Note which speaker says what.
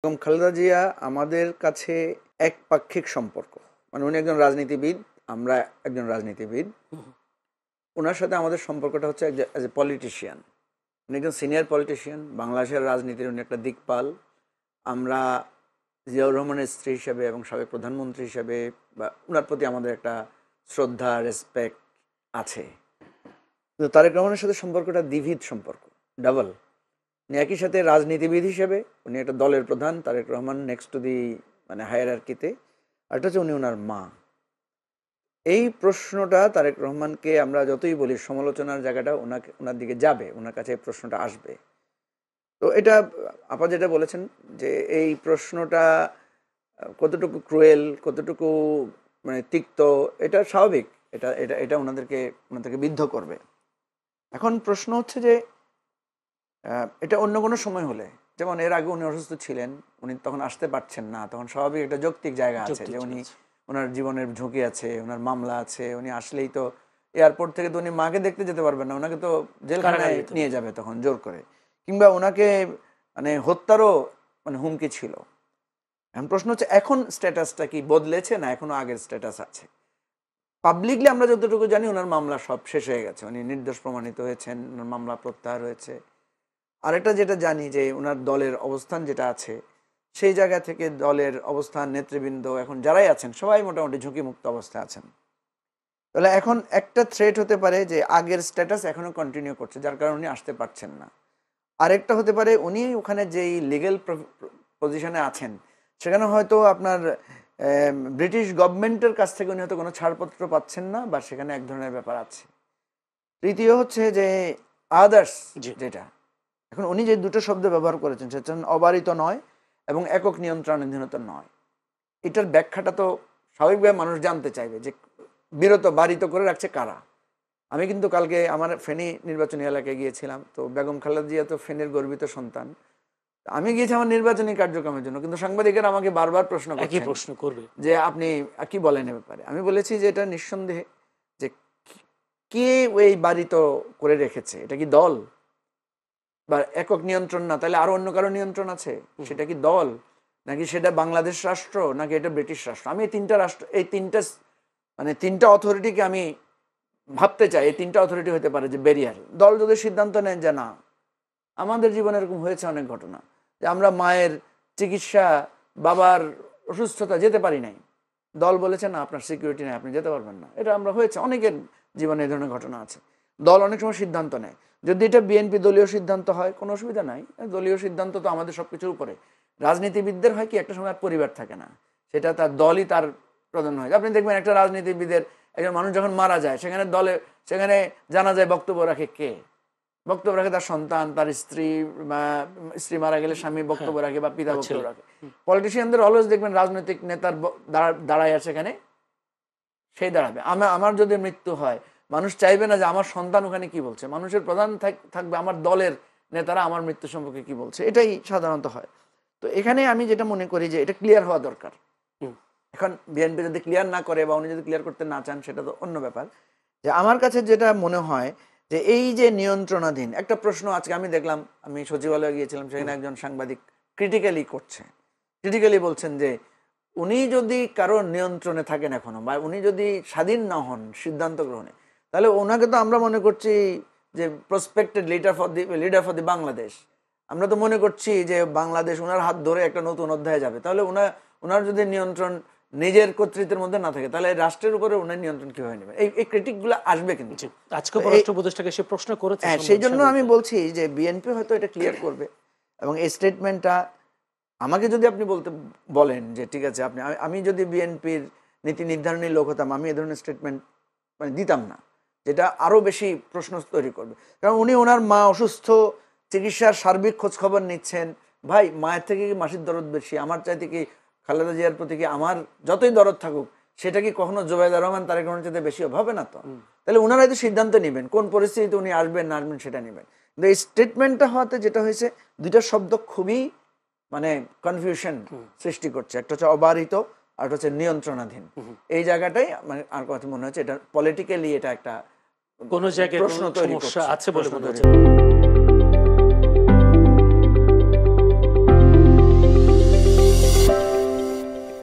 Speaker 1: বেগম খালেদা জিয়া আমাদের কাছে একপাক্ষিক সম্পর্ক, মানে উনি একজন রাজনীতিবিদ, আমরা একজন রাজনীতিবিদ। ওনার সাথে আমাদের সম্পর্কটা হচ্ছে অ্যাজ এ পলিটিশিয়ান। উনি একজন সিনিয়র পলিটিশিয়ান, বাংলাদেশের রাজনীতির উনি একটা দিকপাল। আমরা জিয়াউর রহমানের স্ত্রী হিসাবে এবং সাবেক প্রধানমন্ত্রী হিসাবে বা ওনার প্রতি আমাদের একটা শ্রদ্ধা, রেসপেক্ট আছে। কিন্তু তারেক রহমানের সাথে সম্পর্কটা দ্বিবিধ সম্পর্ক, ডাবল। উনি একই সাথে রাজনীতিবিদ হিসেবে উনি একটা দলের প্রধান, Tarique Rahman next to the মানে হায়ারার্কিতে, আর এটা হচ্ছে উনি ওনার মা। এই প্রশ্নটা তারেক রহমানকে আমরা যতই বলি সমালোচনার জায়গাটা ওনার দিকে যাবে, ওনার কাছে এই প্রশ্নটা আসবে। তো এটা আপা যেটা বলেছেন যে এই প্রশ্নটা কতটুকু ক্রুয়েল, কতটুকু মানে তিক্ত, এটা স্বাভাবিক, এটা এটা এটা ওনাদেরকে বিদ্ধ করবে। এখন প্রশ্ন হচ্ছে যে এটা অন্য কোনো সময় হলে, যেমন এর আগে উনি অসুস্থ ছিলেন, উনি তখন আসতে পারছেন না, তখন স্বাভাবিক একটা যৌক্তিক জায়গা আছে যে উনি ওনার জীবনের ঝুঁকি আছে, ওনার মামলা আছে, উনি আসলেই তো এয়ারপোর্ট থেকে তো উনি মাকে দেখতে যেতে পারবেন না, ওনাকে তো জেলখানায় নিয়ে যাবে তখন জোর করে, কিংবা ওনাকে মানে হত্যারও মানে হুমকি ছিল। এখন প্রশ্ন হচ্ছে এখন স্ট্যাটাসটা কি বদলেছে না এখনো আগের স্ট্যাটাস আছে? পাবলিকলি আমরা যতটুকু জানি ওনার মামলা সব শেষ হয়ে গেছে, উনি নির্দোষ প্রমাণিত হয়েছেন, ওনার মামলা প্রত্যাহার হয়েছে। আরেকটা যেটা জানি যে ওনার দলের অবস্থান যেটা আছে, সেই জায়গা থেকে দলের অবস্থান, নেতৃবৃন্দ এখন যারাই আছেন সবাই মোটামুটি ঝুঁকিমুক্ত অবস্থায় আছেন। তাহলে এখন একটা থ্রেট হতে পারে যে আগের স্ট্যাটাস এখনো কন্টিনিউ করছে, যার কারণে উনি আসতে পারছেন না। আরেকটা হতে পারে উনি ওখানে যেই লিগ্যাল পজিশনে আছেন সেখানে হয়তো আপনার ব্রিটিশ গভর্নমেন্টের কাছ থেকে উনি হয়তো কোনো ছাড়পত্র পাচ্ছেন না, বা সেখানে এক ধরনের ব্যাপার আছে। তৃতীয় হচ্ছে যে আদার্স, যেটা এখন উনি যে দুটো শব্দ ব্যবহার করেছেন সেটা অবারিত নয় এবং একক নিয়ন্ত্রণাধীনতা নয়, এটার ব্যাখ্যাটা তো স্বাভাবিকভাবে মানুষ জানতে চাইবে যে বারিত করে রাখছে কারা। আমি কিন্তু কালকে আমার ফেনী নির্বাচনী এলাকায় গিয়েছিলাম, তো বেগম খালেদা জিয়া তো ফেনীর গর্বিত সন্তান, আমি গিয়েছি আমার নির্বাচনী কার্যক্রমের জন্য, কিন্তু সাংবাদিকেরা আমাকে বারবার প্রশ্ন করবে যে আপনি কি বলেন এ ব্যাপারে। আমি বলেছি যে এটা নিঃসন্দেহে যে কে ওই বারিত করে রেখেছে, এটা কি দল বা একক নিয়ন্ত্রণ না, তাহলে আরো অন্য কারো নিয়ন্ত্রণ আছে, সেটা কি দল নাকি সেটা বাংলাদেশ রাষ্ট্র নাকি এটা ব্রিটিশ রাষ্ট্র? আমি এই তিনটা রাষ্ট্র, এই তিনটা অথরিটিকে আমি ভাবতে চাই, এই তিনটা অথরিটি হতে পারে যে ব্যারিয়ার। দল যদি সিদ্ধান্ত নেন যে না, আমাদের জীবনে এরকম হয়েছে অনেক ঘটনা যে আমরা মায়ের চিকিৎসা, বাবার অসুস্থতা যেতে পারি নাই, দল বলেছে না আপনার সিকিউরিটি নেই, আপনি যেতে পারবেন না। এটা আমরা হয়েছে, অনেকের জীবনে এই ধরনের ঘটনা আছে। দল অনেক সময় সিদ্ধান্ত নেয়, যদি এটা বিএনপি দলীয় সিদ্ধান্ত হয় কোনো অসুবিধা নাই, দলীয় সিদ্ধান্ত তো আমাদের সবকিছুর উপরে। রাজনীতিবিদদের হয় কি একটা সময় আর পরিবার থাকে না, সেটা তার দলই তার প্রধান হয়। আপনি দেখবেন একটা রাজনীতিবিদের একজন মানুষ যখন মারা যায় সেখানে জানা যায় বক্তব্য রাখে কে? বক্তব্য রাখে তার সন্তান, তার স্ত্রী মারা গেলে স্বামী বক্তব্য রাখে বা পিতা বক্তব্য রাখে। পলিটিশিয়ানদের অলওয়েজ দেখবেন রাজনৈতিক নেতার দাঁড়ায় আছে এখানে, সেই দাঁড়াবে। আমার যদি মৃত্যু হয় মানুষ চাইবে না যে আমার সন্তান ওখানে কি বলছে, মানুষের প্রধান থাকবে আমার দলের নেতারা আমার মৃত্যু সম্পর্কে কি বলছে, এটাই সাধারণত হয়। তো এখানে আমি যেটা মনে করি যে এটা ক্লিয়ার হওয়া দরকার। এখন বিএনপি যদি ক্লিয়ার না করে বা উনি যদি ক্লিয়ার করতে না চান সেটা তো অন্য ব্যাপার। যে আমার কাছে যেটা মনে হয় যে এই যে নিয়ন্ত্রণাধীন একটা প্রশ্ন, আজকে আমি দেখলাম, আমি সচিবালয়ে গিয়েছিলাম, সেখানে একজন সাংবাদিক ক্রিটিক্যালি বলছেন যে উনি যদি কারোর নিয়ন্ত্রণে থাকেন এখনো, বা উনি যদি স্বাধীন না হন সিদ্ধান্ত গ্রহণে, তাহলে ওনাকে তো আমরা মনে করছি যে প্রসপেক্টেড লিডার ফর দি বাংলাদেশ। আমরা তো মনে করছি যে বাংলাদেশ ওনার হাত ধরে একটা নতুন অধ্যায়ে যাবে। তাহলে ওনার যদি নিয়ন্ত্রণ নিজের কর্তৃত্বের মধ্যে না থাকে, তাহলে রাষ্ট্রের উপরে ওনার নিয়ন্ত্রণ কিভাবে নেবে? এই ক্রিটিক গুলো আসবে। কিন্তু
Speaker 2: আজকে পররাষ্ট্র উপদেষ্টাকে সে প্রশ্ন করেছে,
Speaker 1: সেই জন্য আমি বলছি যে বিএনপি হয়তো এটা ক্লিয়ার করবে। এবং এই স্টেটমেন্টটা আমাকে যদি আপনি বলেন যে ঠিক আছে আমি যদি বিএনপির নীতি নির্ধারণী লোক হতাম, আমি এ ধরনের স্টেটমেন্ট মানে দিতাম না, যেটা আরো বেশি প্রশ্ন তৈরি করবে। কারণ উনি ওনার মা অসুস্থ, চিকিৎসার সার্বিক খোঁজ খবর নিচ্ছেন। ভাই, মায়ের থেকে কি মাসির দরদ বেশি? আমার চাইতে কি খালেদা জিয়ার প্রতি কি আমার যতই দরদ থাকুক সেটা কি কখনো জোবাইদা রহমান তারেক রহমানের চাইতে বেশি হবে না? তো তাহলে ওনারাই তো সিদ্ধান্ত নেবেন কোন পরিস্থিতিতে উনি আসবেন না আসবেন, সেটা নেবেন। কিন্তু এই স্টেটমেন্টটা হওয়াতে যেটা হয়েছে, দুইটা শব্দ খুবই মানে কনফিউশন সৃষ্টি করছে। একটা হচ্ছে অবারিত, আর একটা হচ্ছে নিয়ন্ত্রণাধীন। এই জায়গাটাই মানে আর কথা মনে হচ্ছে এটা পলিটিক্যালি এটা একটা
Speaker 2: কোনো জায়গায় প্রশ্ন তৈরি আছে বলে মনে হচ্ছে।